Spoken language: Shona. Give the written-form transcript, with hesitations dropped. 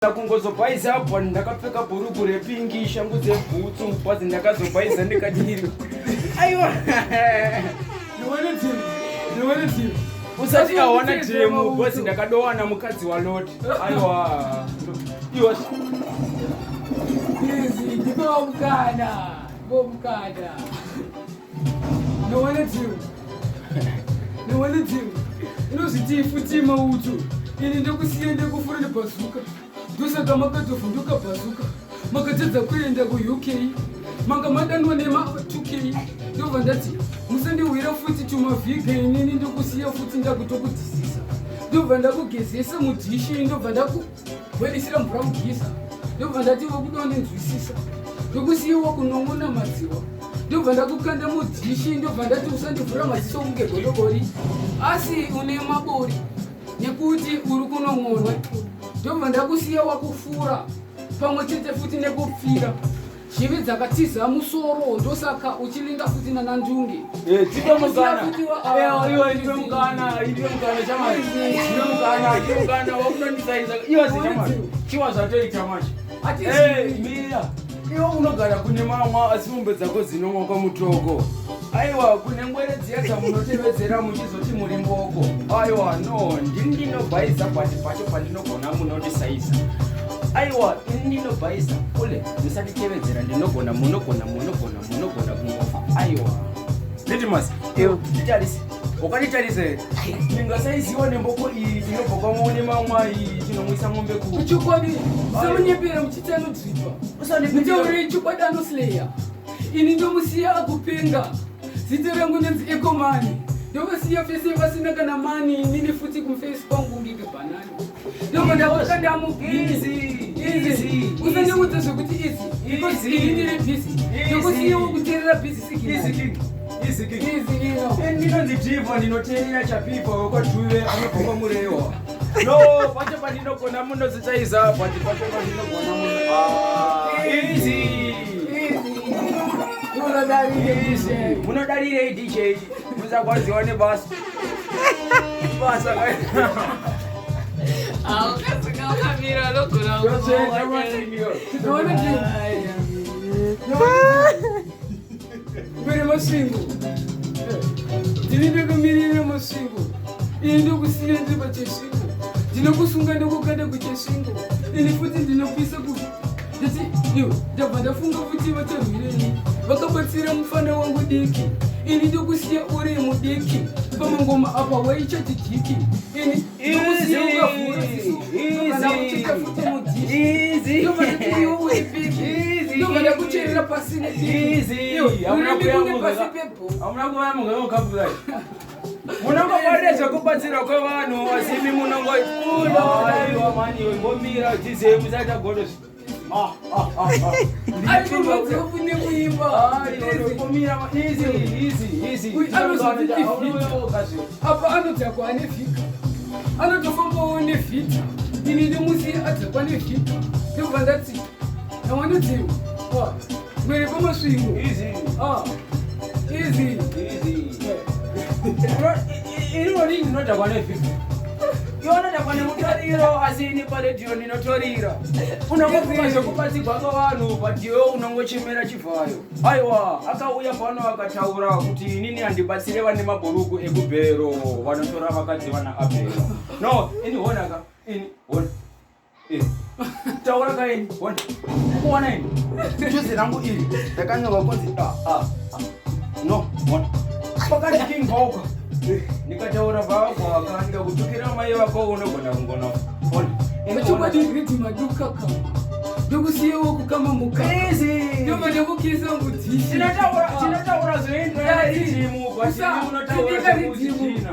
Kungozobhaiza hapo ndakapfeka bhurugu repingi shangu dzebhutsu bhazi ndakazobhaiza ndikadiri aiwa nione timu usati awana timu bhazi ndakadowana mukadzi waloti aiwa iwa easy ndibomkana nione timu inozvitifu tima utu ini ndekusiya ndekufura nebhazuka ndosaka makadzovhunduka bhazuka makadzadza kuenda kuuk manga madanwa nema2k ndobva ndati musandiwira futi tumavhiga inini ndekusiya futi ndakutokudzisisa ndobva ndakugezesa mudhishi ndobva ndakubwerisira mvura mugisa ndobva ndati wokudonenzwisisa ndokusiyiwa kunong'ona madziwa ndobva ndakukanda mudhishi ndobva ndati usandivhura maziso kunge godobori asi une mabori nekuti uri kunong'onwa ndobva ndakusiya wakufura pamwe chete futi nekupfira zvivi dzakatiza musoro ndosaka uchilinga futi nanandunge chiwa zvatoita macho mira iwo unogara kune mamwa asi mombe dzako zinomwa kwamutoko aiwa kune ngwere dziya dzamunotevedzera muchizoti muri mboko aiwa no ndini ndinobhaisa pati pacho pandinogona munondisaisa aiwa ini ndinobhaisa kule musatitevedzera ndinogona munogona kungofa aiwa Leadmas nditarise ukanditarise here ndingasaiziwa nemboko iyi inobva kwamone mamwa iyi chinomwisa mombe kuchikwadi samunyepera muchitanodzipa mutaurei chikwadi anosleya ini ndomusiya akupenga zita rangu nenzi ekomani ndovasiya fese vasina kana mani nini futi kumfesi kwangu ngike banani ndobva ndakakandamubhizi usandiudza zvekuti izi inire bhizi ndokusiyawo kuteerera bhizi sikii ndinonzidhivha ndinoteerera chapipa wekwadhuve anobva kwamurewa no pacho pandinogona munozitsaiza pati pacho pandinogona munodarirei dj musakwadziwa nebasa Mbere Masvingo ndini ndakamirira Masvingo ini ndokusiya ndiba chesvingo ndinokusunga ndokukanda kuchesvingo ini futi ndinopisa ndati iwe ndabva ndafunga futi vacharwirei vakabatsira mufana wangu diki ini ndokusiya uri mudiki pamangoma apa waichati jiki ini ndokusiya ukavhura ndokanakucheka futi mudiki ndobva ndati iwe weipiki ndobva ndakucherera pasine hamuna kuvamugaokabulai munongobarira zvekubatsira kwevanhu asimi munongoiwa maniwe ngomira uchizive musati agodozi aiunodzekune muimba apa anodzakwa ane vhika anotofambawo nevhita ini ndimusiya adzakwa nevhika ndobva ndati nawanodziwa mwere pamasvingo inoni ndinodhakwa nevhika iwanodhakwa nemutariro asi ini paredhiyo ndinotorira unongofunga zvekubatsirwa kwavanhu padhiyo unongochemera chivhayo aiwa akauya pano akataura kuti inini handibatsire vane mabhuruku ekubhero vanotora vakadzi vana abhero no ini honaka ini hona taura kaini hona kuona ini juzi rangu iri ndakanyorwa kunzi no hona pakati king hawka nikataura vavaka ndikakutukira mai vako unogona kungona achokwadigridi madukaka ndokusiyewo kukama muka ndobva ndakukisa mudhishi tinotaura zvoenderana netimu basi unotaura zvekuchichina